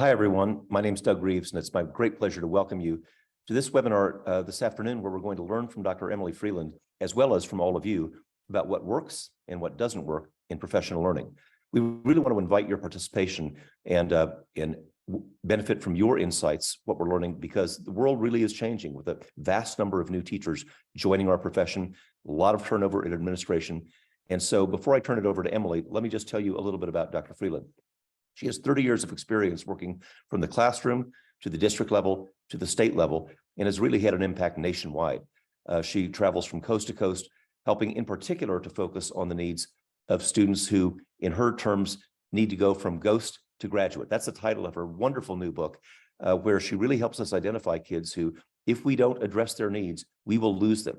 Hi, everyone. My name is Doug Reeves, and it's my great pleasure to welcome you to this webinar this afternoon, where we're going to learn from Dr. Emily Freeland, as well as from all of you, about what works and what doesn't work in professional learning. We really want to invite your participation and benefit from your insights, what we're learning, because the world really is changing with a vast number of new teachers joining our profession, a lot of turnover in administration. And so before I turn it over to Emily, let me just tell you a little bit about Dr. Freeland. She has 30 years of experience working from the classroom to the district level to the state level, and has really had an impact nationwide. She travels from coast to coast, helping in particular to focus on the needs of students who, in her terms, need to go from ghost to graduate. That's the title of her wonderful new book, where she really helps us identify kids who, if we don't address their needs, we will lose them.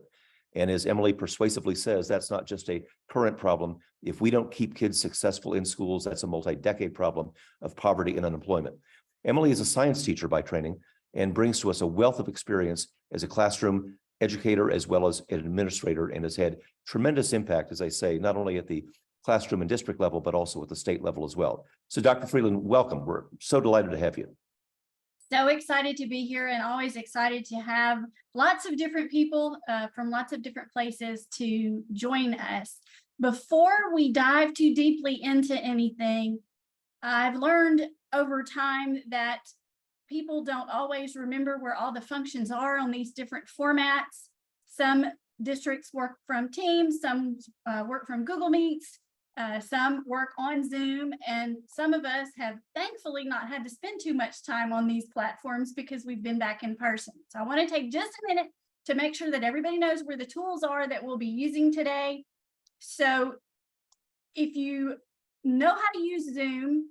And as Emily persuasively says, that's not just a current problem. If we don't keep kids successful in schools, that's a multi-decade problem of poverty and unemployment. Emily is a science teacher by training and brings to us a wealth of experience as a classroom educator as well as an administrator, and has had tremendous impact, as I say, not only at the classroom and district level, but also at the state level as well. So Dr. Freeland, welcome. We're so delighted to have you. So excited to be here, and always excited to have lots of different people from lots of different places to join us. Before we dive too deeply into anything, I've learned over time that people don't always remember where all the functions are on these different formats. Some districts work from Teams, some work from Google Meets, some work on Zoom, and some of us have thankfully not had to spend too much time on these platforms because we've been back in person. So I want to take just a minute to make sure that everybody knows where the tools are that we'll be using today. So if you know how to use Zoom,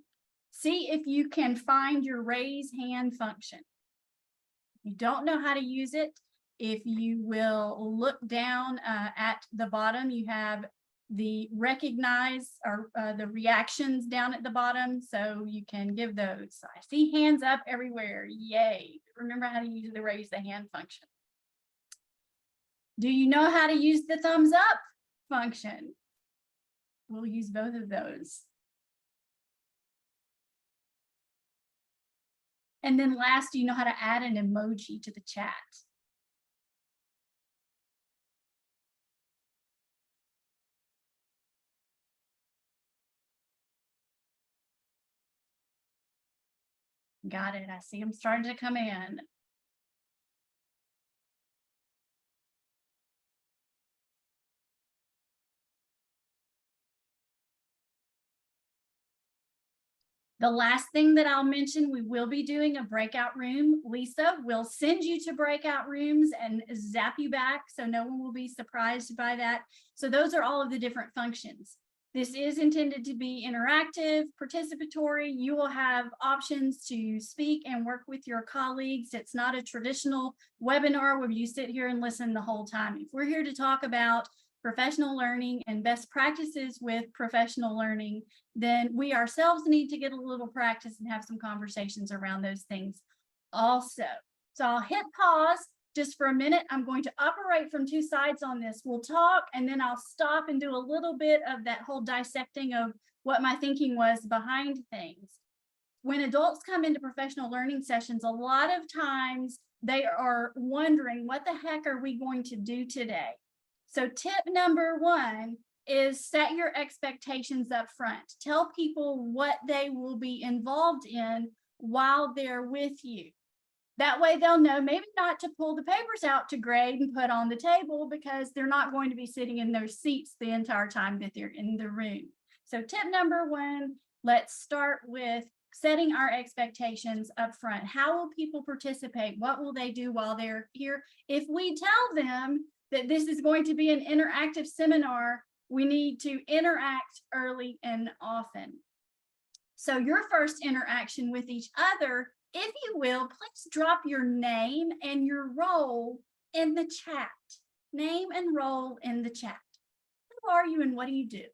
see if you can find your raise hand function. If you don't know how to use it, if you will look down at the bottom, you have the recognize or the reactions down at the bottom, so you can give those. I see hands up everywhere. Yay. Remember how to use the raise the hand function. Do you know how to use the thumbs up function? We'll use both of those. And then last, do you know how to add an emoji to the chat? Got it. I see them starting to come in. The last thing that I'll mention, we will be doing a breakout room. Lisa will send you to breakout rooms and zap you back, so no one will be surprised by that. So those are all of the different functions. This is intended to be interactive, participatory. You will have options to speak and work with your colleagues. It's not a traditional webinar where you sit here and listen the whole time. If we're here to talk about professional learning and best practices with professional learning, then we ourselves need to get a little practice and have some conversations around those things also. So I'll hit pause just for a minute. I'm going to operate from two sides on this. We'll talk, and then I'll stop and do a little bit of that whole dissecting of what my thinking was behind things. When adults come into professional learning sessions, a lot of times they are wondering, what the heck are we going to do today? So tip number one is set your expectations up front. Tell people what they will be involved in while they're with you. That way they'll know maybe not to pull the papers out to grade and put on the table, because they're not going to be sitting in those seats the entire time that they're in the room. So tip number one, let's start with setting our expectations up front. How will people participate? What will they do while they're here? If we tell them that this is going to be an interactive seminar, we need to interact early and often. So your first interaction with each other, if you will, please drop your name and your role in the chat. Name and role in the chat. Who are you and what do you do?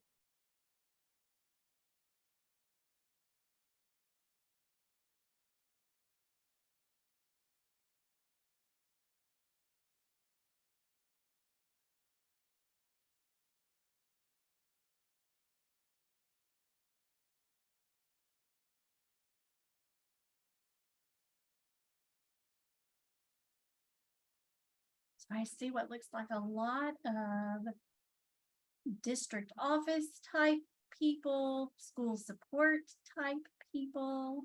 I see what looks like a lot of district office type people, school support type people.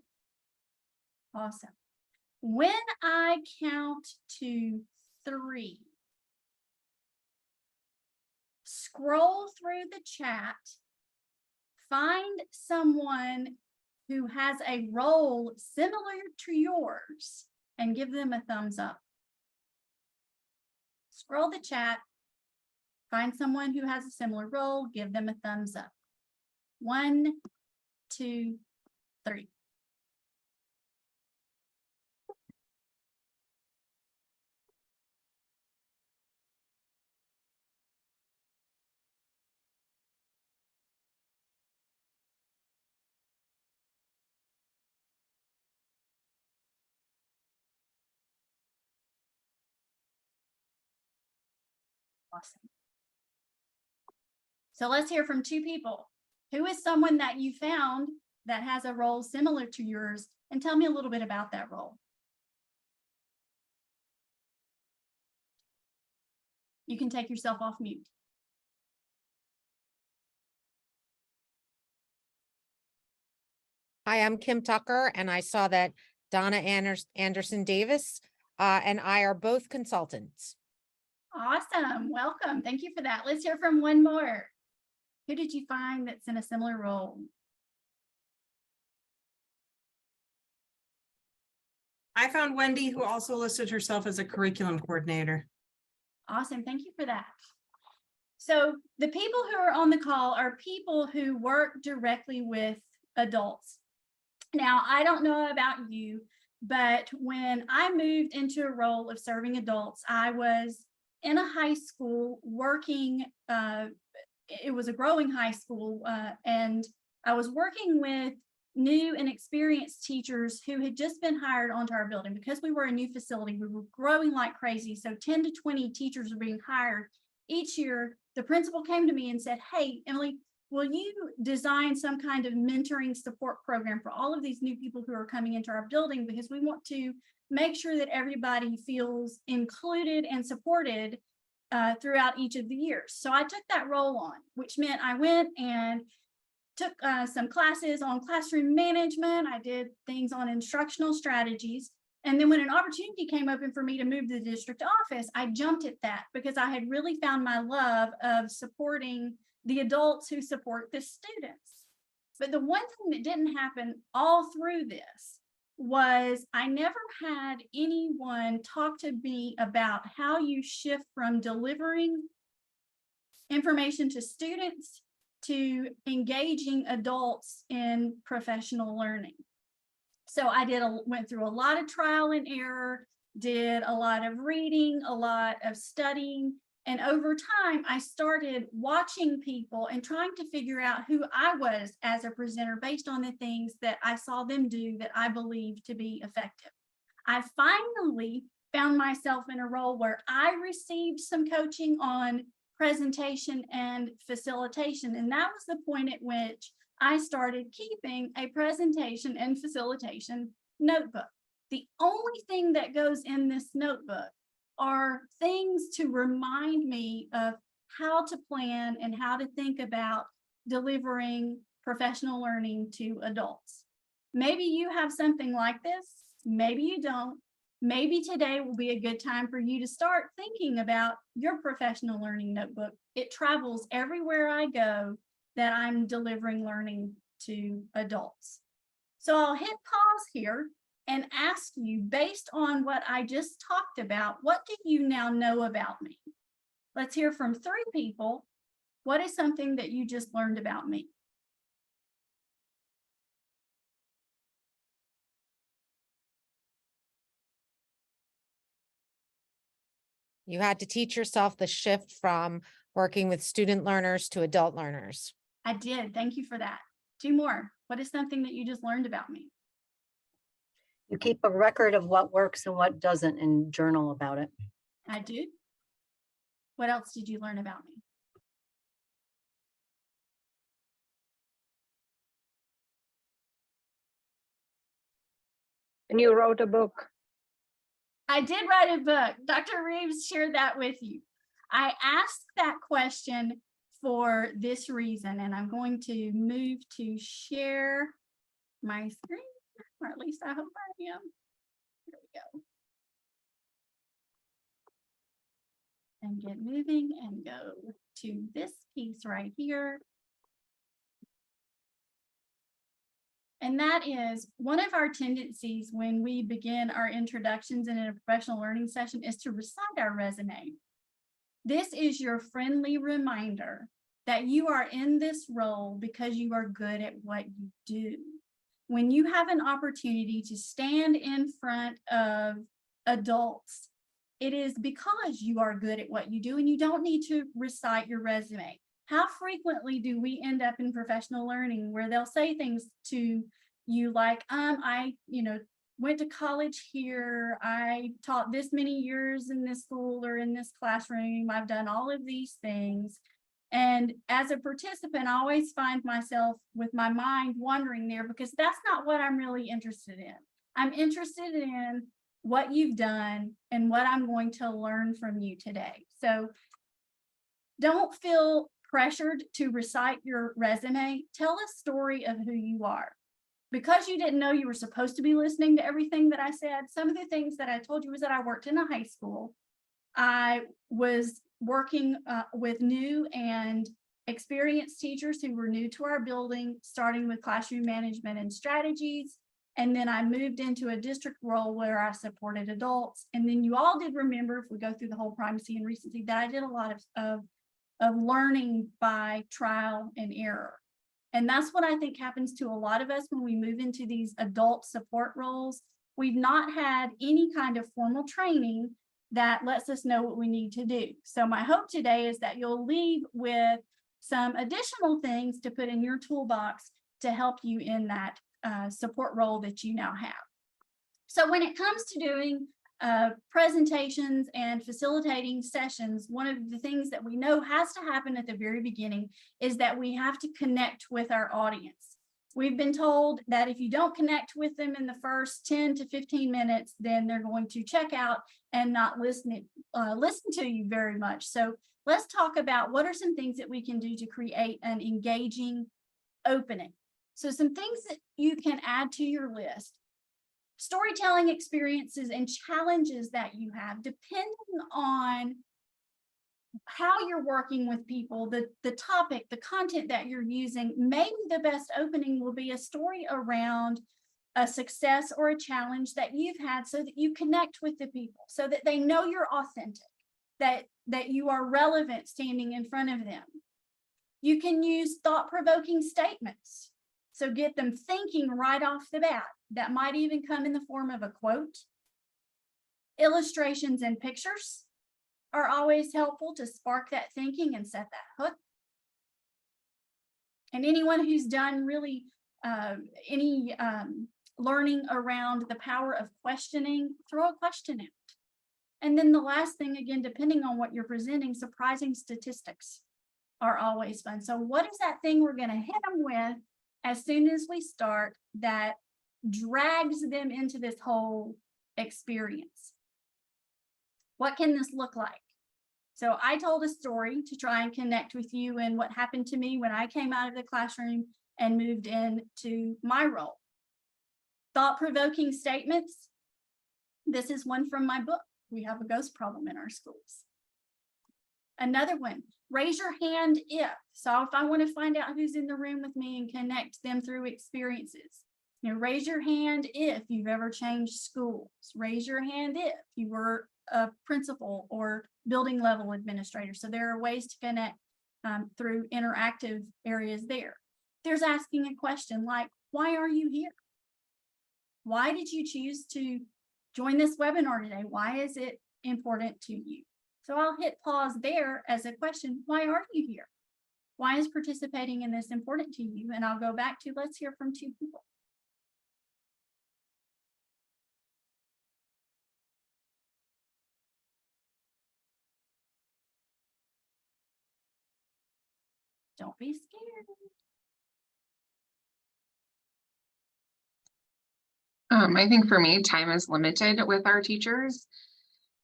Awesome. When I count to 3, scroll through the chat, find someone who has a role similar to yours and give them a thumbs up. Scroll the chat, find someone who has a similar role, give them a thumbs up. 1, 2, 3. Awesome. So let's hear from 2 people. Who is someone that you found that has a role similar to yours? And tell me a little bit about that role. You can take yourself off mute. Hi, I'm Kim Tucker, and I saw that Donna Anderson Davis and I are both consultants. Awesome. Welcome. Thank you for that. Let's hear from one more. Who did you find that's in a similar role? I found Wendy, who also listed herself as a curriculum coordinator. Awesome. Thank you for that. So the people who are on the call are people who work directly with adults. Now, I don't know about you, but when I moved into a role of serving adults, I was in a high school working, it was a growing high school, and I was working with new and experienced teachers who had just been hired onto our building. Because we were a new facility, we were growing like crazy. So 10 to 20 teachers are being hired each year. The principal came to me and said, "Hey, Emily, will you design some kind of mentoring support program for all of these new people who are coming into our building? Because we want to make sure that everybody feels included and supported throughout each of the years." So I took that role on, which meant I went and took some classes on classroom management. I did things on instructional strategies. And then when an opportunity came open for me to move to the district office, I jumped at that because I had really found my love of supporting the adults who support the students. But the one thing that didn't happen all through this was I never had anyone talk to me about how you shift from delivering information to students to engaging adults in professional learning. So I went through a lot of trial and error, did a lot of reading, a lot of studying. And over time, I started watching people and trying to figure out who I was as a presenter based on the things that I saw them do that I believed to be effective. I finally found myself in a role where I received some coaching on presentation and facilitation. And that was the point at which I started keeping a presentation and facilitation notebook. The only thing that goes in this notebook are things to remind me of how to plan and how to think about delivering professional learning to adults. Maybe you have something like this, maybe you don't. Maybe today will be a good time for you to start thinking about your professional learning notebook. It travels everywhere I go that I'm delivering learning to adults. So I'll hit pause here and ask you, based on what I just talked about, what do you now know about me? Let's hear from 3 people. What is something that you just learned about me? You had to teach yourself the shift from working with student learners to adult learners. I did. Thank you for that. 2 more. What is something that you just learned about me? You keep a record of what works and what doesn't and journal about it. I do. What else did you learn about me? And you wrote a book. I did write a book. Dr. Reeves shared that with you. I asked that question for this reason, and I'm going to move to share my screen, or at least I hope I am. Here we go. And get moving and go to this piece right here. And that is one of our tendencies when we begin our introductions in a professional learning session is to recite our resume. This is your friendly reminder that you are in this role because you are good at what you do. When you have an opportunity to stand in front of adults, it is because you are good at what you do and you don't need to recite your resume. How frequently do we end up in professional learning where they'll say things to you like, I went to college here, I taught this many years in this school or in this classroom, I've done all of these things. And as a participant, I always find myself with my mind wandering there because that's not what I'm really interested in. I'm interested in what you've done and what I'm going to learn from you today. So don't feel pressured to recite your resume. Tell a story of who you are. Because you didn't know you were supposed to be listening to everything that I said, some of the things that I told you was that I worked in a high school. I was working with new and experienced teachers who were new to our building, starting with classroom management and strategies. And then I moved into a district role where I supported adults. And then you all did remember, if we go through the whole primacy and recency, that I did a lot of learning by trial and error. And that's what I think happens to a lot of us when we move into these adult support roles. We've not had any kind of formal training that lets us know what we need to do. So my hope today is that you'll leave with some additional things to put in your toolbox to help you in that support role that you now have. So when it comes to doing presentations and facilitating sessions, one of the things that we know has to happen at the very beginning is that we have to connect with our audience. We've been told that if you don't connect with them in the first 10 to 15 minutes, then they're going to check out and not listen to you very much. So let's talk about what are some things that we can do to create an engaging opening. So some things that you can add to your list. Storytelling experiences and challenges that you have, depending on how you're working with people, the topic, the content that you're using, maybe the best opening will be a story around a success or a challenge that you've had so that you connect with the people, so that they know you're authentic, that you are relevant standing in front of them. You can use thought-provoking statements. So get them thinking right off the bat. That might even come in the form of a quote. Illustrations and pictures are always helpful to spark that thinking and set that hook. And anyone who's done really any learning around the power of questioning, throw a question out. And then the last thing, again, depending on what you're presenting, surprising statistics are always fun. So what is that thing we're going to hit them with as soon as we start that drags them into this whole experience? What can this look like? So I told a story to try and connect with you and what happened to me when I came out of the classroom and moved into my role. Thought-provoking statements. This is one from my book. We have a ghost problem in our schools. Another one, raise your hand if. So if I want to find out who's in the room with me and connect them through experiences. Raise your hand if you've ever changed schools. Raise your hand if you were a principal or building level administrator. So there are ways to connect through interactive areas there. There's asking a question like, why are you here? Why did you choose to join this webinar today? Why is it important to you? So I'll hit pause there as a question. Why are you here? Why is participating in this important to you? And I'll go back to, let's hear from two people. Don't be scared. I think for me, time is limited with our teachers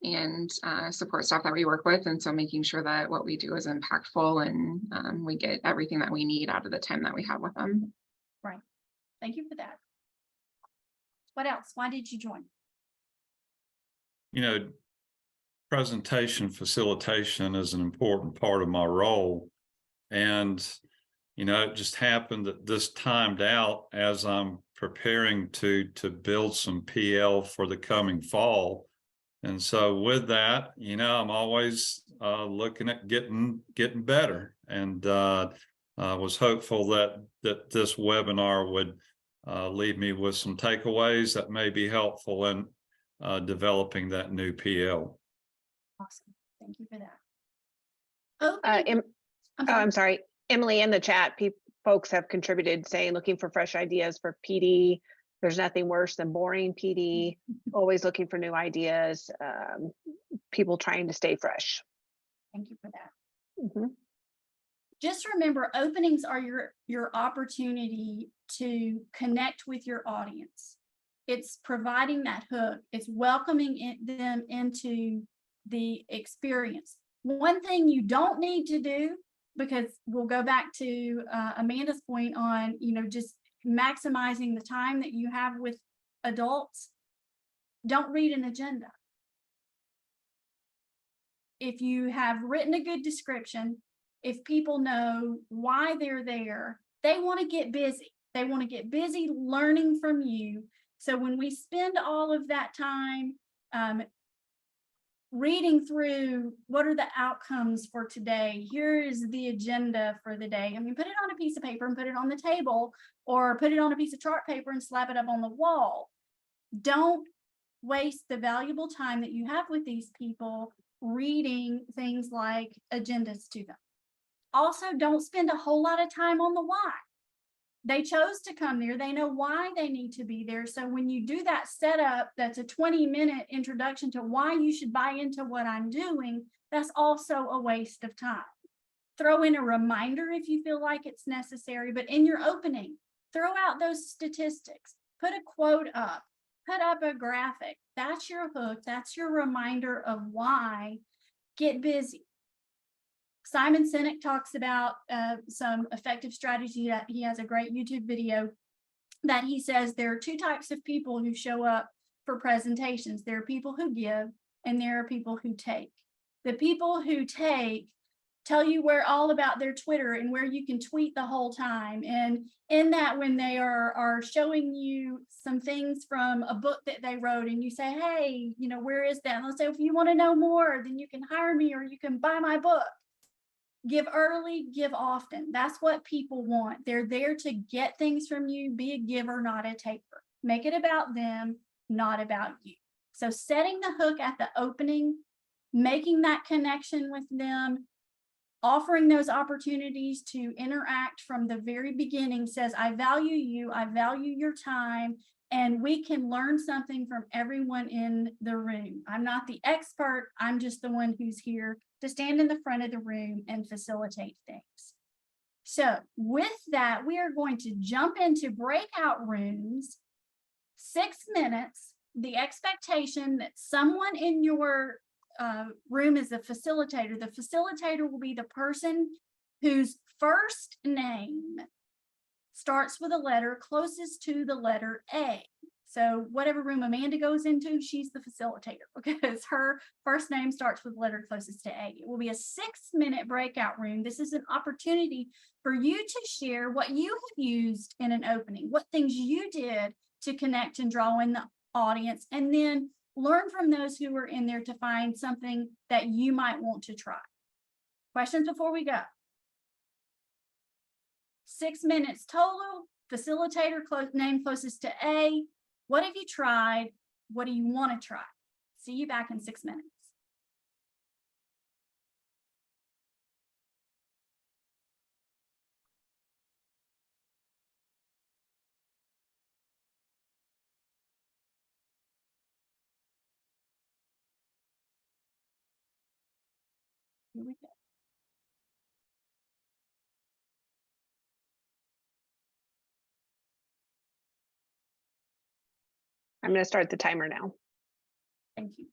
and support staff that we work with. And so making sure that what we do is impactful and we get everything that we need out of the time that we have with them. Right. Thank you for that. What else? Why did you join? You know, presentation facilitation is an important part of my role. And, you know, it just happened that this timed out as I'm preparing to build some PL for the coming fall. And so with that, you know, I'm always looking at getting better, and was hopeful that this webinar would leave me with some takeaways that may be helpful in developing that new PL. Awesome. Thank you for that. Opening- I'm sorry, Emily, in the chat, folks have contributed saying looking for fresh ideas for PD. There's nothing worse than boring PD, always looking for new ideas, people trying to stay fresh. Thank you for that. Mhm. Just remember, openings are your opportunity to connect with your audience. It's providing that hook. It's welcoming them into the experience. One thing you don't need to do, because we'll go back to Amanda's point on, you know, just maximizing the time that you have with adults, don't read an agenda. If you have written a good description, if people know why they're there, they want to get busy. They want to get busy learning from you. So when we spend all of that time reading through what are the outcomes for today, here is the agenda for the day. I mean, put it on a piece of paper and put it on the table, or put it on a piece of chart paper and slap it up on the wall. Don't waste the valuable time that you have with these people reading things like agendas to them. Also, don't spend a whole lot of time on the why. They chose to come there. They know why they need to be there. So when you do that setup, that's a 20-minute introduction to why you should buy into what I'm doing, that's also a waste of time. Throw in a reminder if you feel like it's necessary, but in your opening, throw out those statistics, put a quote up, put up a graphic. That's your hook. That's your reminder of why. Get busy. Simon Sinek talks about some effective strategy. That he has a great YouTube video that he says there are two types of people who show up for presentations. There are people who give, and there are people who take. The people who take tell you where all about their Twitter and where you can tweet the whole time. And in that, when they are showing you some things from a book that they wrote, and you say, hey, you know, where is that? And they'll say, if you want to know more, then you can hire me or you can buy my book. Give early, give often. That's what people want. They're there to get things from you. Be a giver, not a taker. Make it about them, not about you. So setting the hook at the opening, making that connection with them, offering those opportunities to interact from the very beginning says, I value you, I value your time, and we can learn something from everyone in the room. I'm not the expert, I'm just the one who's here to stand in the front of the room and facilitate things. So with that, we are going to jump into breakout rooms, 6 minutes, the expectation that someone in your room is a facilitator. The facilitator will be the person whose first name starts with a letter closest to the letter A. So whatever room Amanda goes into, she's the facilitator because her first name starts with the letter closest to A. It will be a 6-minute breakout room. This is an opportunity for you to share what you have used in an opening, what things you did to connect and draw in the audience, and then learn from those who are in there to find something that you might want to try. Questions before we go? 6 minutes total. Facilitator name closest to A. What have you tried? What do you want to try? See you back in 6 minutes. Here we go. I'm going to start the timer now. Thank you.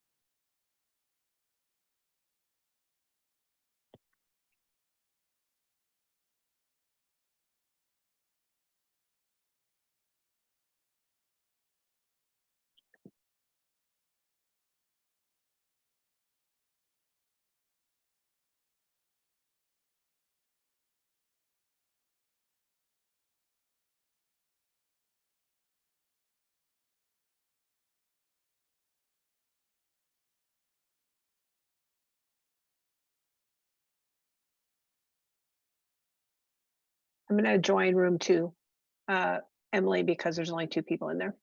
I'm going to join room 2, Emily, because there's only 2 people in there.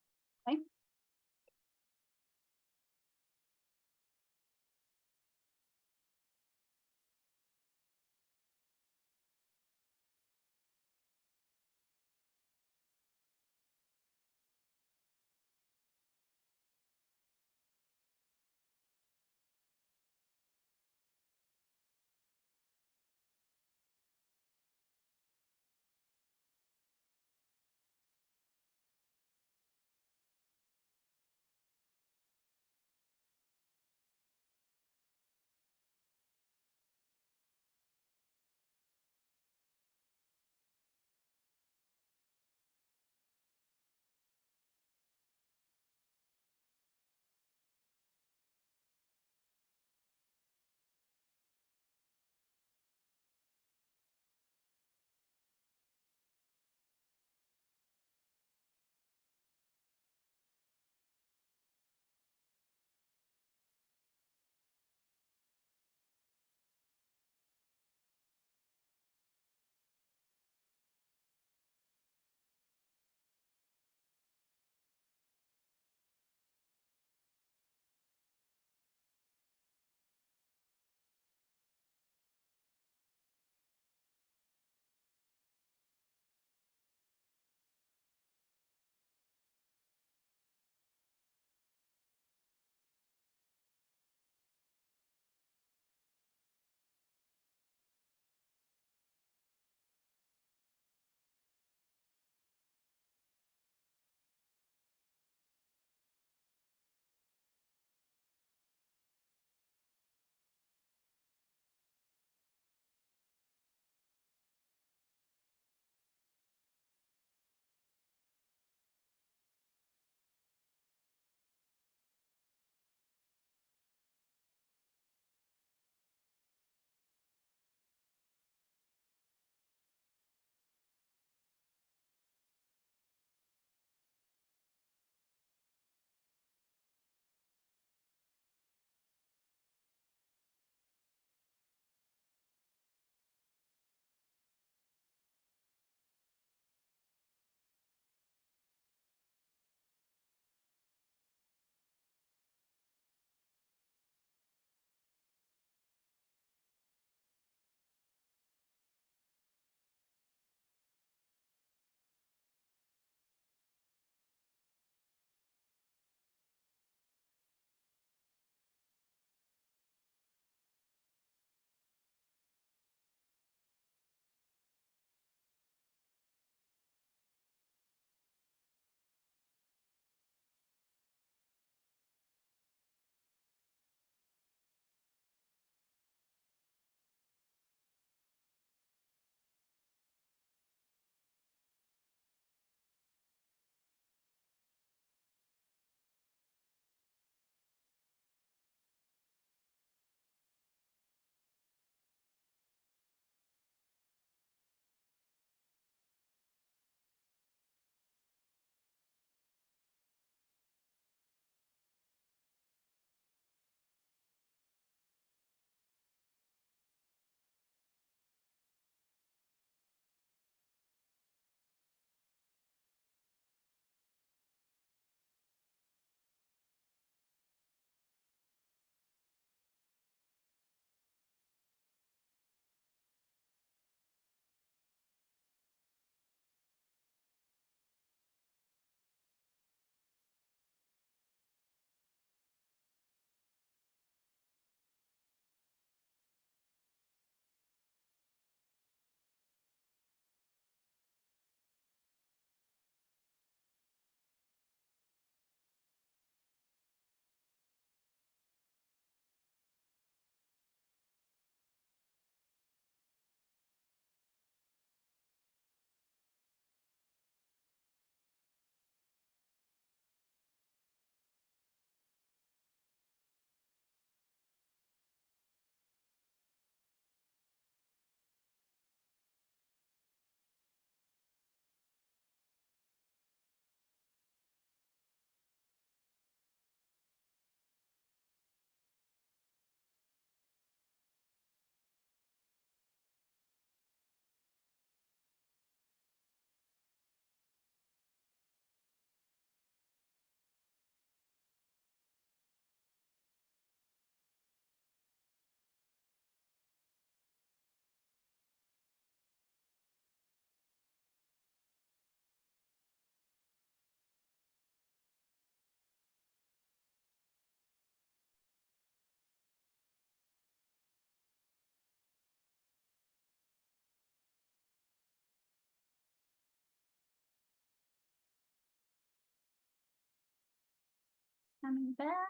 coming back.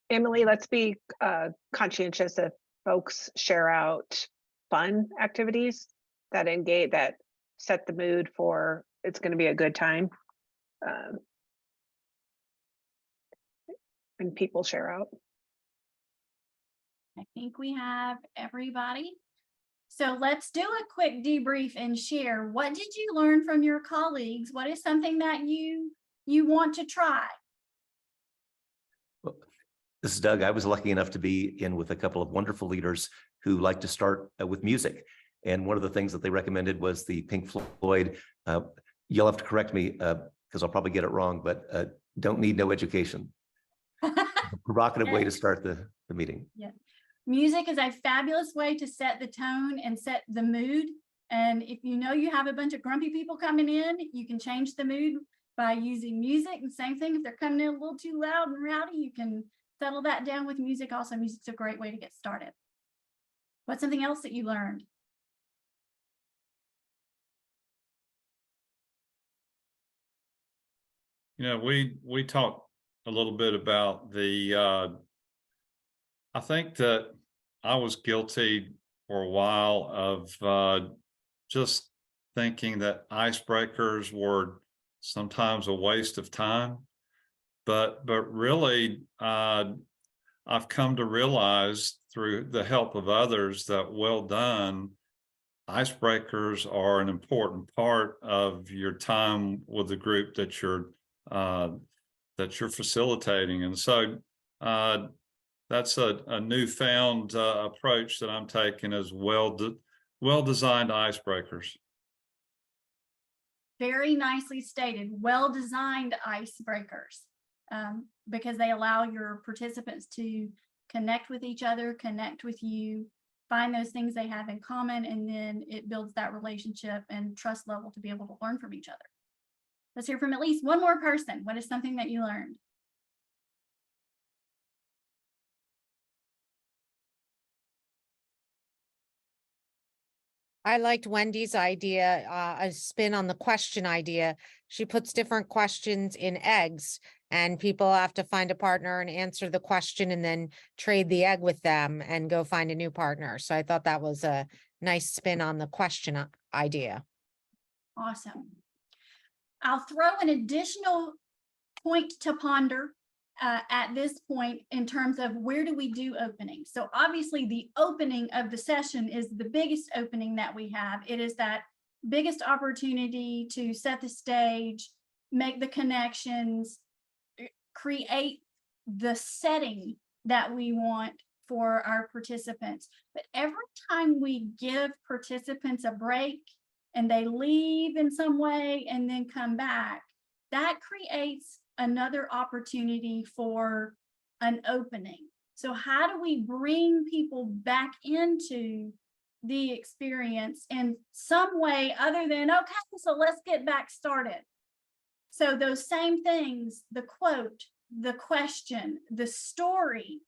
Emily, let's be conscientious if folks share out fun activities that engage, that set the mood for it's going to be a good time. And people share out. I think we have everybody. So let's do a quick debrief and share. What did you learn from your colleagues? What is something that you want to try? Well, this is Doug. I was lucky enough to be in with a couple of wonderful leaders who like to start with music. And one of the things that they recommended was the Pink Floyd. You'll have to correct me because I'll probably get it wrong, but Don't Need No Education. Provocative way to start the meeting. Yeah. Music is a fabulous way to set the tone and set the mood. And if you know you have a bunch of grumpy people coming in, you can change the mood by using music. And same thing, if they're coming in a little too loud and rowdy, you can settle that down with music. Also, music's a great way to get started. What's something else that you learned? You know, we talked a little bit about the, I think that I was guilty for a while of just thinking that icebreakers were sometimes a waste of time, but really, I've come to realize through the help of others that well done, icebreakers are an important part of your time with the group that you're facilitating. And so that's a newfound approach that I'm taking as well-designed icebreakers. Very nicely stated, well-designed icebreakers, because they allow your participants to connect with each other, connect with you, find those things they have in common, and then it builds that relationship and trust level to be able to learn from each other. Let's hear from at least one more person. What is something that you learned? I liked Wendy's idea, a spin on the question idea. She puts different questions in eggs and people have to find a partner and answer the question and then trade the egg with them and go find a new partner. So I thought that was a nice spin on the question idea. Awesome. I'll throw an additional point to ponder at this point in terms of where do we do openings. So obviously the opening of the session is the biggest opening that we have. It is that biggest opportunity to set the stage, make the connections, create the setting that we want for our participants. But every time we give participants a break and they leave in some way and then come back, that creates another opportunity for an opening. So how do we bring people back into the experience in some way other than, okay, so let's get back started. So those same things, the quote, the question, the story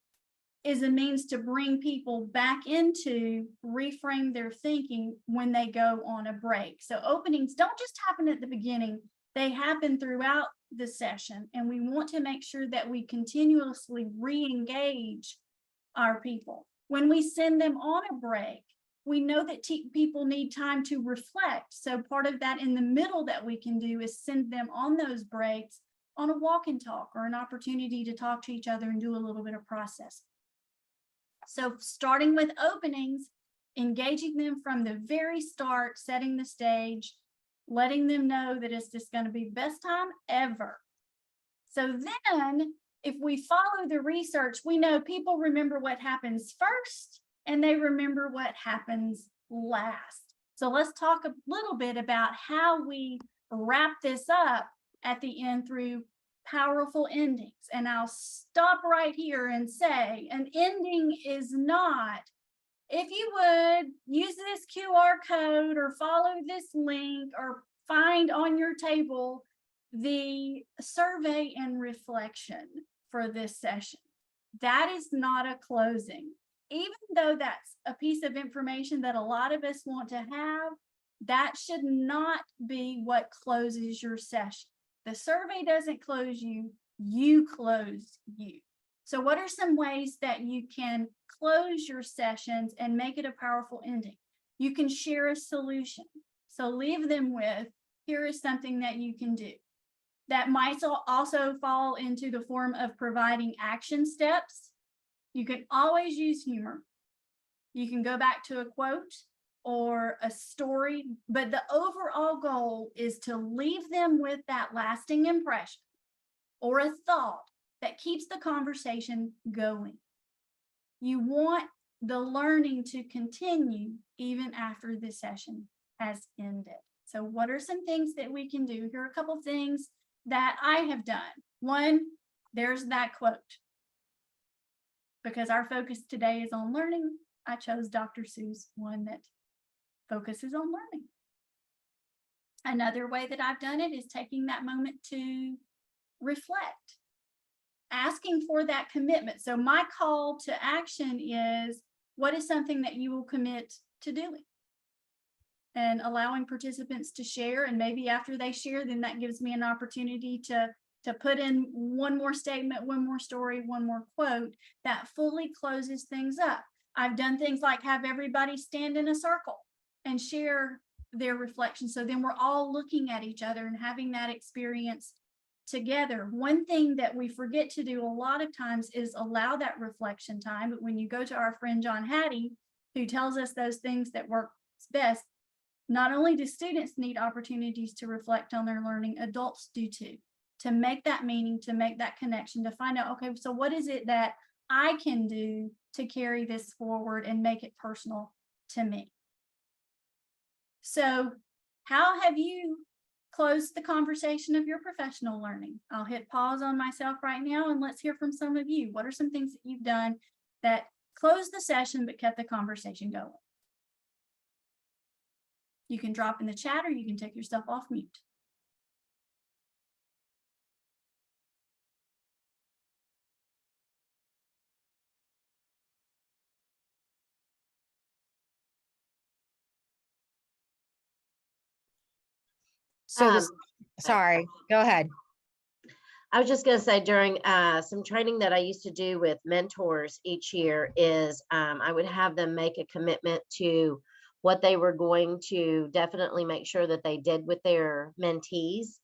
is a means to bring people back into reframe their thinking when they go on a break. So openings don't just happen at the beginning, they happen throughout the session, and we want to make sure that we continuously re-engage our people. When we send them on a break, we know that people need time to reflect. So part of that in the middle that we can do is send them on those breaks on a walk and talk or an opportunity to talk to each other and do a little bit of process. So starting with openings, engaging them from the very start, setting the stage, letting them know that it's just going to be the best time ever. So then if we follow the research, we know people remember what happens first and they remember what happens last. So let's talk a little bit about how we wrap this up at the end through powerful endings. And I'll stop right here and say an ending is not, if you would use this QR code or follow this link or find on your table the survey and reflection for this session. That is not a closing. Even though that's a piece of information that a lot of us want to have, that should not be what closes your session. The survey doesn't close you. You close you. So what are some ways that you can close your sessions and make it a powerful ending? You can share a solution. So leave them with, here is something that you can do. That might also fall into the form of providing action steps. You can always use humor. You can go back to a quote or a story, but the overall goal is to leave them with that lasting impression or a thought that keeps the conversation going. You want the learning to continue even after the session has ended. So what are some things that we can do? Here are a couple things that I have done. One, there's that quote. Because our focus today is on learning, I chose Dr. Seuss, one that focuses on learning. Another way that I've done it is taking that moment to reflect, asking for that commitment. So my call to action is, what is something that you will commit to doing? And allowing participants to share, and maybe after they share, then that gives me an opportunity to put in one more statement, one more story, one more quote that fully closes things up. I've done things like have everybody stand in a circle and share their reflection. So then we're all looking at each other and having that experience together. One thing that we forget to do a lot of times is allow that reflection time. But when you go to our friend John Hattie, who tells us those things that work best, not only do students need opportunities to reflect on their learning, adults do too, to make that meaning, to make that connection, to find out, okay, so what is it that I can do to carry this forward and make it personal to me? So how have you closed the conversation of your professional learning? I'll hit pause on myself right now and let's hear from some of you. What are some things that you've done that closed the session but kept the conversation going? You can drop in the chat or you can take yourself off mute. So this, Um, sorry, go ahead. I was just going to say during some training that I used to do with mentors each year is I would have them make a commitment to what they were going to definitely make sure that they did with their mentees.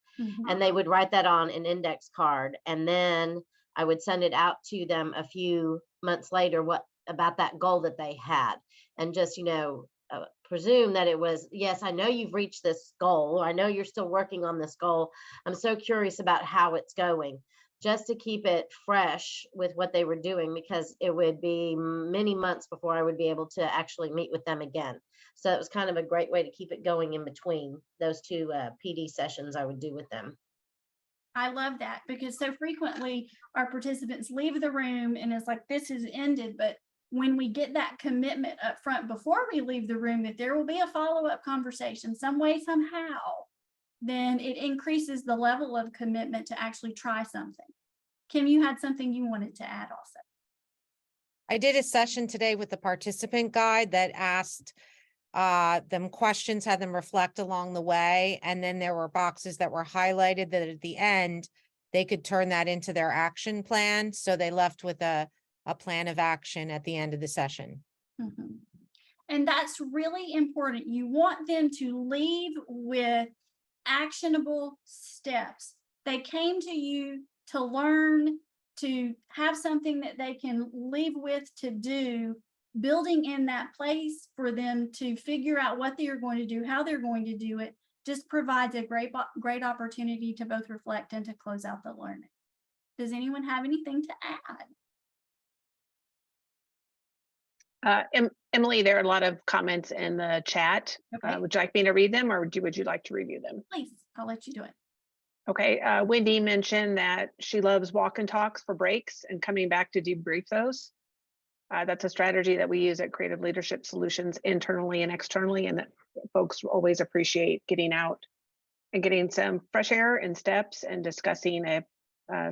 And they would write that on an index card. And then I would send it out to them a few months later, what about that goal that they had. And just, presume that it was, yes, I know you've reached this goal. I know you're still working on this goal. I'm so curious about how it's going, just to keep it fresh with what they were doing, because it would be many months before I would be able to actually meet with them again. So it was kind of a great way to keep it going in between those two PD sessions I would do with them. I love that, because so frequently our participants leave the room and it's like, this has ended. But when we get that commitment up front before we leave the room, that there will be a follow-up conversation some way, somehow, then it increases the level of commitment to actually try something. Kim, you had something you wanted to add also. I did a session today with the participant guide that asked them questions, had them reflect along the way. And then there were boxes that were highlighted that at the end, they could turn that into their action plan. So they left with a plan of action at the end of the session. And that's really important. You want them to leave with actionable steps. They came to you to learn, to have something that they can leave with to do, building in that place for them to figure out what they are going to do, how they're going to do it, just provides a great opportunity to both reflect and to close out the learning. Does anyone have anything to add? Emily, there are a lot of comments in the chat. Okay. Would you like me to read them, or would you like to review them? Please, I'll let you do it. Okay, Wendy mentioned that she loves walk and talks for breaks and coming back to debrief those. That's a strategy that we use at Creative Leadership Solutions internally and externally, and that folks always appreciate getting out and getting some fresh air and steps and discussing a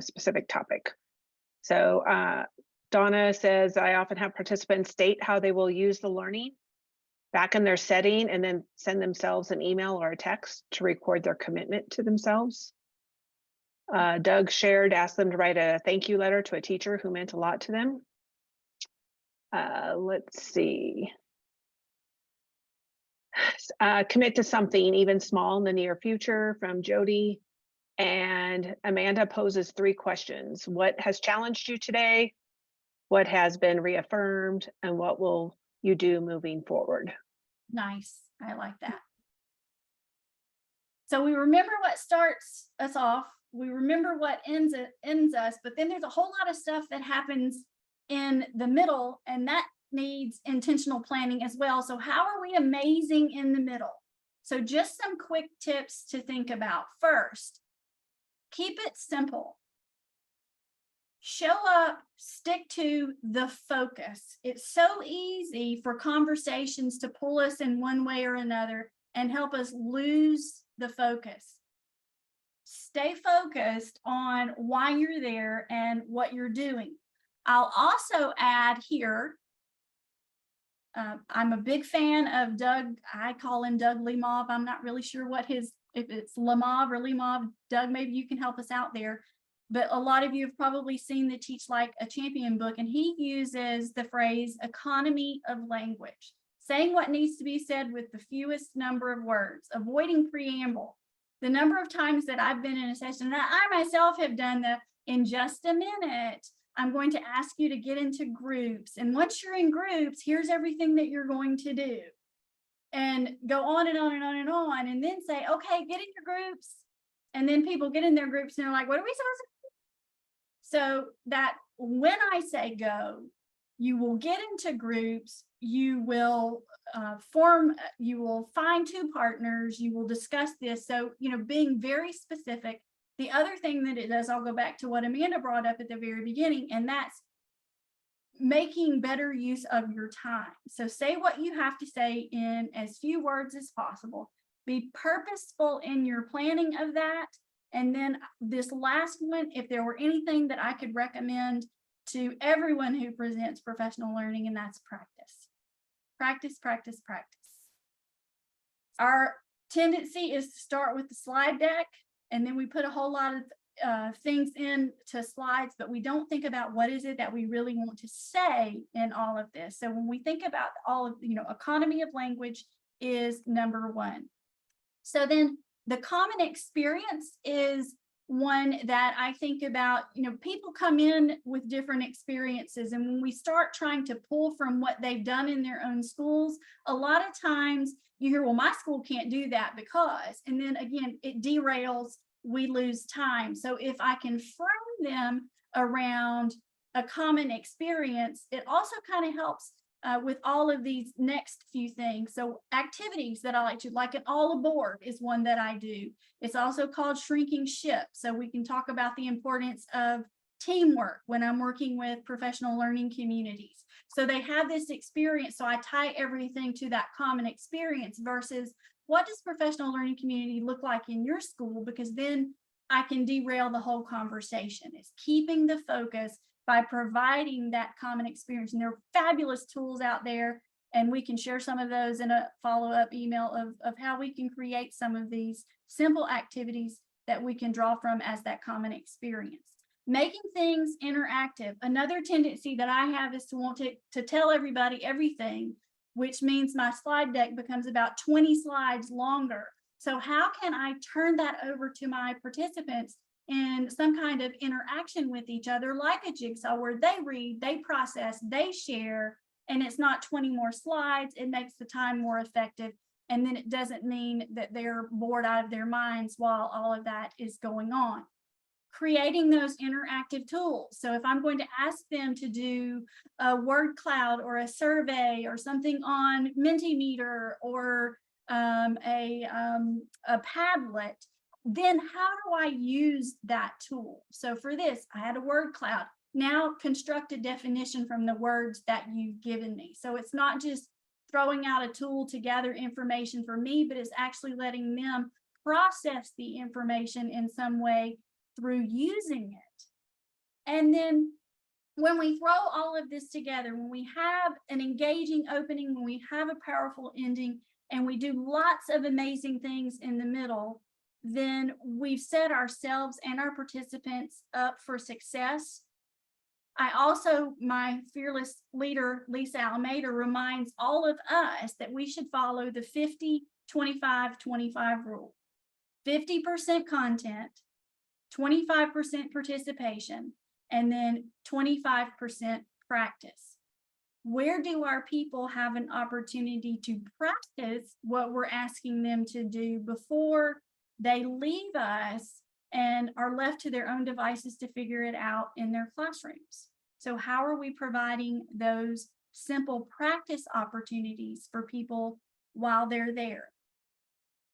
specific topic. So Donna says, I often have participants state how they will use the learning back in their setting and then send themselves an email or a text to record their commitment to themselves. Doug shared, asked them to write a thank you letter to a teacher who meant a lot to them. Let's see. Commit to something even small in the near future from Jody. And Amanda poses 3 questions. What has challenged you today? What has been reaffirmed? And what will you do moving forward? Nice. I like that. So we remember what starts us off. We remember what ends us, but then there's a whole lot of stuff that happens in the middle, and that needs intentional planning as well. So how are we amazing in the middle? So just some quick tips to think about. First, keep it simple. Show up, stick to the focus. It's so easy for conversations to pull us in one way or another and help us lose the focus. Stay focused on why you're there and what you're doing. I'll also add here, I'm a big fan of Doug. I call him Doug Limov. I'm not really sure what if it's Limov or Limov. Doug, maybe you can help us out there. But a lot of you have probably seen the Teach Like a Champion book, and he uses the phrase economy of language, saying what needs to be said with the fewest number of words, avoiding preamble. The number of times that I've been in a session that I myself have done in just a minute, I'm going to ask you to get into groups. And once you're in groups, here's everything that you're going to do. And go on and on and on and on. And then say, okay, get in your groups. And then people get in their groups and they're like, what are we supposed to do? So that when I say go, you will get into groups, you will you will find 2 partners, you will discuss this. So, being very specific. The other thing that it does, I'll go back to what Amanda brought up at the very beginning, and that's making better use of your time. So say what you have to say in as few words as possible. Be purposeful in your planning of that. And then this last one, if there were anything that I could recommend to everyone who presents professional learning, and that's practice. Practice, practice, practice. Our tendency is to start with the slide deck, and then we put a whole lot of things into slides, but we don't think about what is it that we really want to say in all of this. So when we think about all of, economy of language is number 1. So then the common experience is one that I think about. People come in with different experiences, and when we start trying to pull from what they've done in their own schools, a lot of times you hear, well, my school can't do that because, and then again, it derails, we lose time. So if I can frame them around a common experience, it also kind of helps with all of these next few things. So activities that I like to, like an all aboard is one that I do. It's also called shrinking ship. So we can talk about the importance of teamwork when I'm working with professional learning communities. So they have this experience. So I tie everything to that common experience versus what does professional learning community look like in your school? Because then I can derail the whole conversation. It's keeping the focus by providing that common experience. And there are fabulous tools out there, and we can share some of those in a follow-up email of how we can create some of these simple activities that we can draw from as that common experience. Making things interactive. Another tendency that I have is to want to tell everybody everything, which means my slide deck becomes about 20 slides longer. So how can I turn that over to my participants in some kind of interaction with each other, like a jigsaw, where they read, they process, they share, and it's not 20 more slides. It makes the time more effective. And then it doesn't mean that they're bored out of their minds while all of that is going on. Creating those interactive tools. So if I'm going to ask them to do a word cloud or a survey or something on Mentimeter or a Padlet, then how do I use that tool? So for this, I had a word cloud. Now construct a definition from the words that you've given me. So it's not just throwing out a tool to gather information for me, but it's actually letting them process the information in some way through using it. And then when we throw all of this together, when we have an engaging opening, when we have a powerful ending, and we do lots of amazing things in the middle, then we've set ourselves and our participants up for success. I also, my fearless leader, Lisa Almeida, reminds all of us that we should follow the 50-25-25 rule. 50% content, 25% participation, and then 25% practice. Where do our people have an opportunity to practice what we're asking them to do before they leave us and are left to their own devices to figure it out in their classrooms? So how are we providing those simple practice opportunities for people while they're there?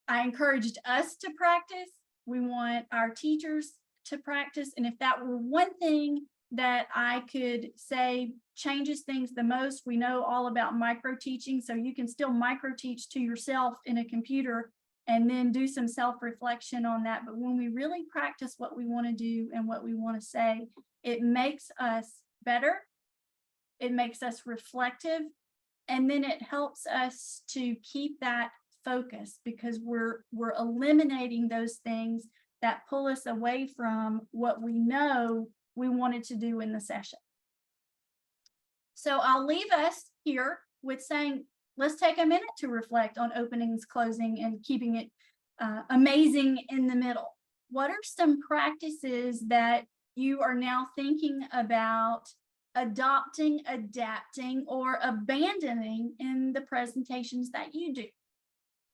I encouraged us to practice. We want our teachers to practice. And if that were one thing that I could say changes things the most, we know all about micro teaching. So you can still micro teach to yourself in a computer and then do some self-reflection on that. But when we really practice what we want to do and what we want to say, it makes us better. It makes us reflective. And then it helps us to keep that focus, because we're eliminating those things that pull us away from what we know we wanted to do in the session. So I'll leave us here with saying, let's take a minute to reflect on openings, closing, and keeping it amazing in the middle. What are some practices that you are now thinking about adopting, adapting, or abandoning in the presentations that you do?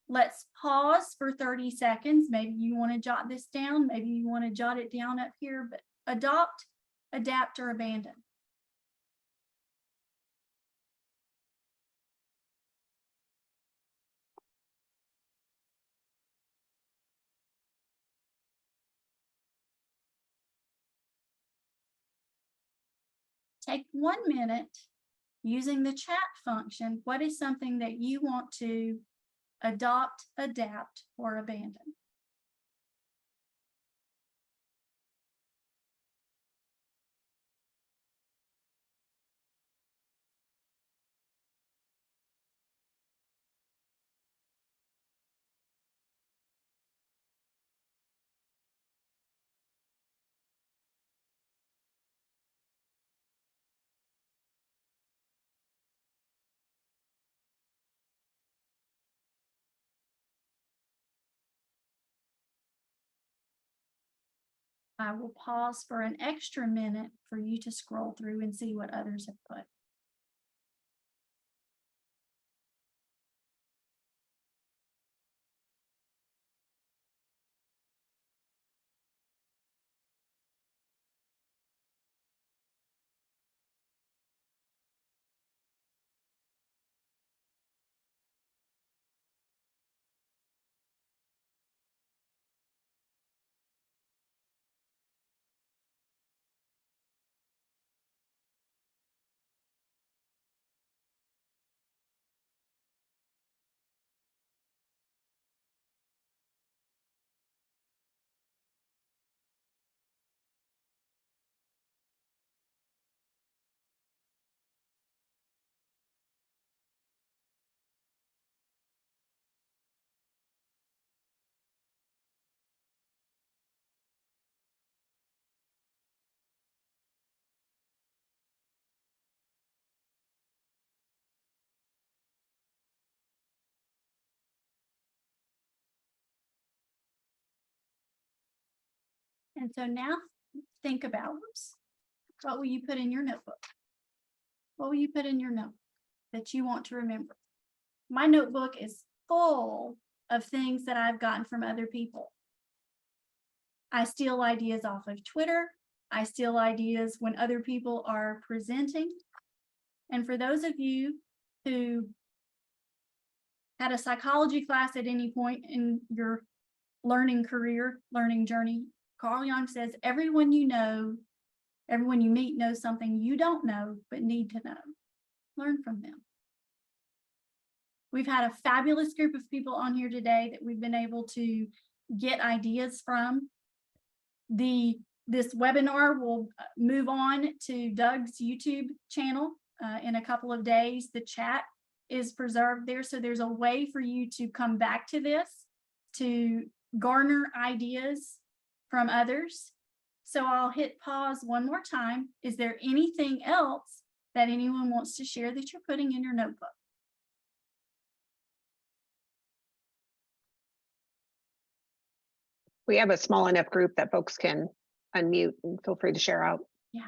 Let's pause for 30 seconds. Maybe you want to jot this down. Maybe you want to jot it down up here, but adopt, adapt, or abandon. Take 1 minute using the chat function. What is something that you want to adopt, adapt, or abandon? I will pause for an extra minute for you to scroll through and see what others have put. And so now think about, what will you put in your notebook? What will you put in your notebook that you want to remember? My notebook is full of things that I've gotten from other people. I steal ideas off of Twitter. I steal ideas when other people are presenting. And for those of you who had a psychology class at any point in your learning career, learning journey, Carl Jung says, everyone you know, everyone you meet knows something you don't know, but need to know. Learn from them. We've had a fabulous group of people on here today that we've been able to get ideas from. This webinar will move on to Doug's YouTube channel in a couple of days. The chat is preserved there, so there's a way for you to come back to this, to garner ideas from others. So I'll hit pause one more time. Is there anything else that anyone wants to share that you're putting in your notebook? We have a small enough group that folks can unmute and feel free to share out. Yeah.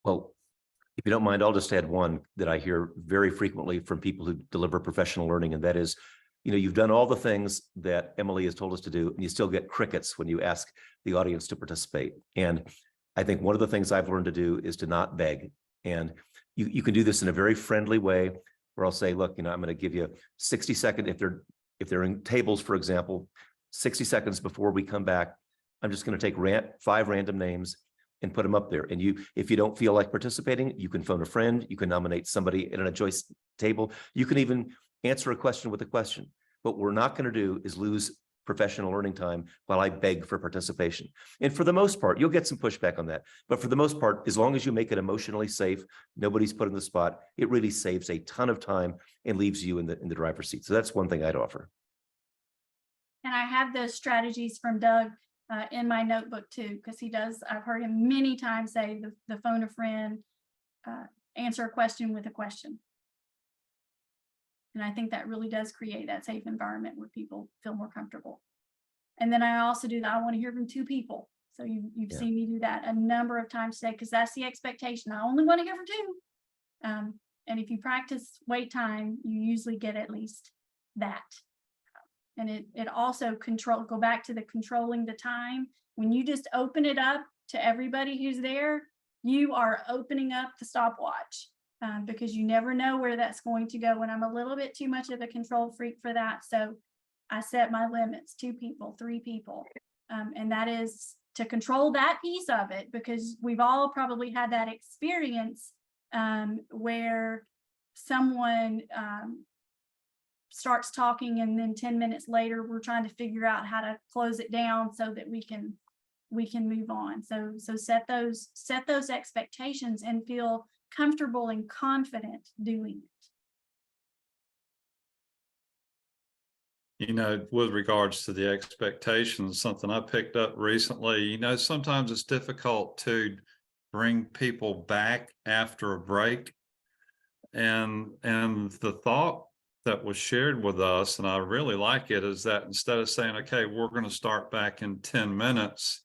Well, if you don't mind, I'll just add one that I hear very frequently from people who deliver professional learning, and that is, you've done all the things that Emily has told us to do, and you still get crickets when you ask the audience to participate. And I think one of the things I've learned to do is to not beg. And you can do this in a very friendly way, where I'll say, look, I'm going to give you 60 seconds. If they're in tables, for example, 60 seconds before we come back, I'm just going to take 5 random names and put them up there. And if you don't feel like participating, you can phone a friend, you can nominate somebody at a choice table. You can even answer a question with a question. What we're not going to do is lose professional learning time while I beg for participation. And for the most part, you'll get some pushback on that. But for the most part, as long as you make it emotionally safe, nobody's put in the spot, it really saves a ton of time and leaves you in the driver's seat. So that's one thing I'd offer. And I have those strategies from Doug in my notebook too, because I've heard him many times say the phone a friend, answer a question with a question. And I think that really does create that safe environment where people feel more comfortable. And then I also do that. I want to hear from 2 people. So you've seen me do that a number of times today, because that's the expectation. I only want to hear from 2. And if you practice wait time, you usually get at least that. And it also go back to the controlling the time. When you just open it up to everybody who's there, you are opening up the stopwatch, because you never know where that's going to go. And I'm a little bit too much of a control freak for that. So I set my limits, 2 people, 3 people. And that is to control that piece of it, because we've all probably had that experience where someone starts talking, and then 10 minutes later we're trying to figure out how to close it down so that we can move on. So set those expectations and feel comfortable and confident doing it. With regards to the expectations, something I picked up recently, sometimes it's difficult to bring people back after a break. And the thought that was shared with us, and I really like it, is that instead of saying, okay, we're going to start back in 10 minutes,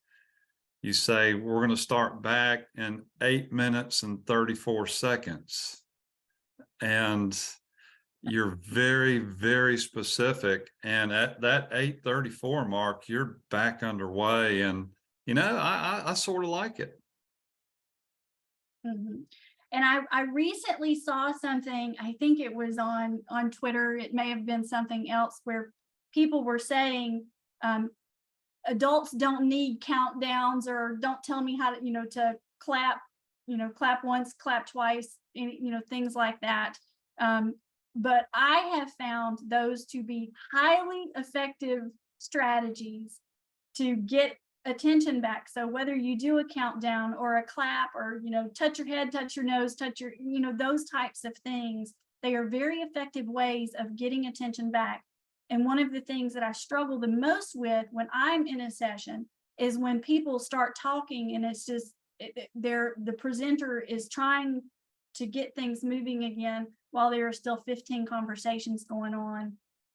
you say, we're going to start back in 8 minutes and 34 seconds. And you're very, very specific. And at that 8:34 mark, you're back underway. And, I sort of like it. Mm-hmm. And I recently saw something, I think it was on Twitter, it may have been something else, where people were saying adults don't need countdowns, or don't tell me how to clap, clap once, clap twice, things like that. But I have found those to be highly effective strategies to get attention back. So whether you do a countdown or a clap, or touch your head, touch your nose, touch your those types of things, they are very effective ways of getting attention back. And one of the things that I struggle the most with when I'm in a session is when people start talking, and it's just the presenter is trying to get things moving again while there are still 15 conversations going on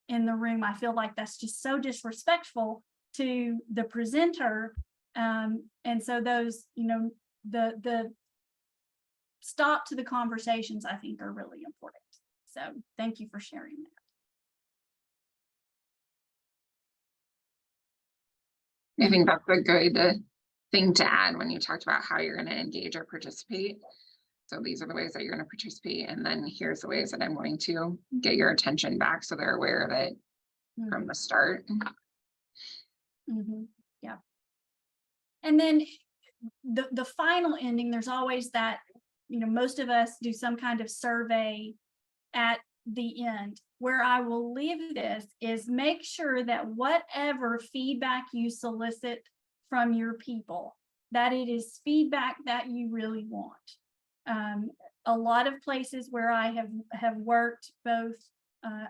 in the room. I feel like that's just so disrespectful to the presenter. And so those, the stop to the conversations, I think, are really important. So thank you for sharing that. I think that's a good thing to add when you talked about how you're going to engage or participate. So these are the ways that you're going to participate, and then here's the ways that I'm going to get your attention back, so they're aware of it from the start. Mm-hmm. Yeah. And then the final ending, there's always that, most of us do some kind of survey at the end. Where I will leave this is make sure that whatever feedback you solicit from your people, that it is feedback that you really want. A lot of places where I have worked both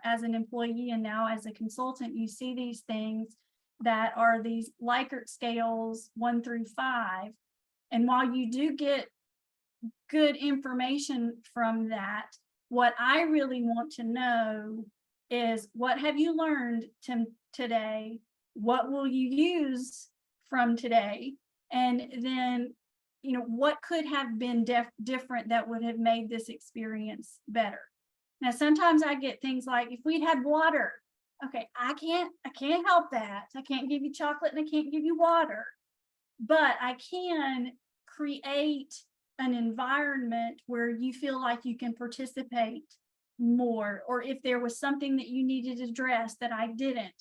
as an employee and now as a consultant, you see these things that are these Likert scales 1 through 5. And while you do get good information from that, what I really want to know is, what have you learned today? What will you use from today? And then, you know, what could have been different that would have made this experience better? Now, sometimes I get things like, if we'd had water, okay, I can't help that. I can't give you chocolate and I can't give you water, but I can create an environment where you feel like you can participate more, or if there was something that you needed to address that I didn't.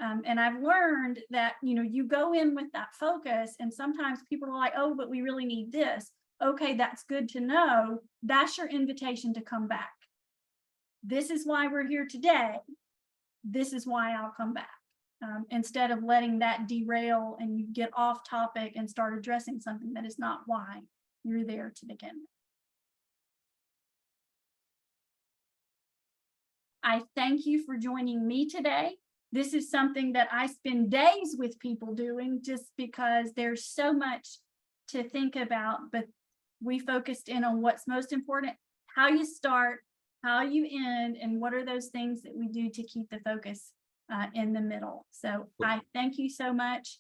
And I've learned that, you know, you go in with that focus, and sometimes people are like, oh, but we really need this. Okay, that's good to know. That's your invitation to come back. This is why we're here today. This is why I'll come back. Instead of letting that derail and you get off topic and start addressing something that is not why you're there to begin with. I thank you for joining me today. This is something that I spend days with people doing, just because there's so much to think about, but we focused in on what's most important: how you start, how you end, and what are those things that we do to keep the focus in the middle. So I thank you so much.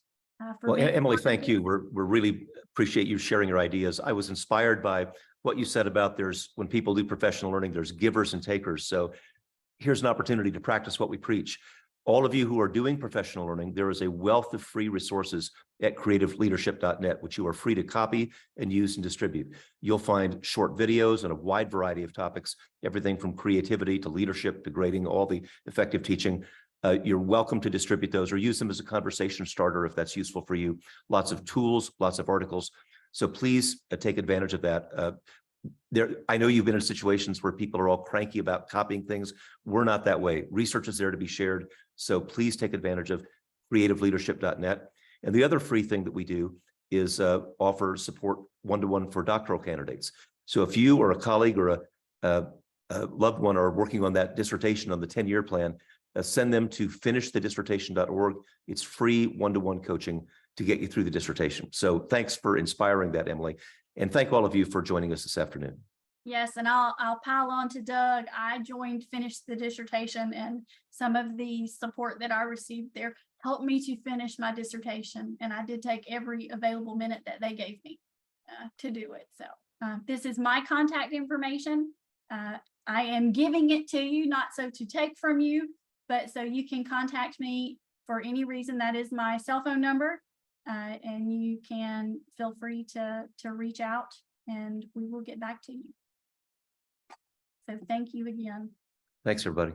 Well, Emily, thank you. We're really appreciate you sharing your ideas. I was inspired by what you said about when people do professional learning, there's givers and takers. So here's an opportunity to practice what we preach. All of you who are doing professional learning, there is a wealth of free resources at creativeleadership.net, which you are free to copy and use and distribute. You'll find short videos on a wide variety of topics, everything from creativity to leadership to grading, all the effective teaching. You're welcome to distribute those or use them as a conversation starter if that's useful for you. Lots of tools, lots of articles. So please take advantage of that. I know you've been in situations where people are all cranky about copying things. We're not that way. Research is there to be shared. So please take advantage of creativeleadership.net. And the other free thing that we do is offer support one-to-one for doctoral candidates. So if you or a colleague or a loved one are working on that dissertation on the 10-year plan, send them to finishthedissertation.org. It's free one-to-one coaching to get you through the dissertation. So thanks for inspiring that, Emily. And thank all of you for joining us this afternoon. Yes, and I'll pile on to Doug. I joined Finish the Dissertation, and some of the support that I received there helped me to finish my dissertation. And I did take every available minute that they gave me to do it. So this is my contact information. I am giving it to you, not so to take from you, but so you can contact me for any reason. That is my cell phone number. And you can feel free to reach out and we will get back to you. So thank you again. Thanks, everybody.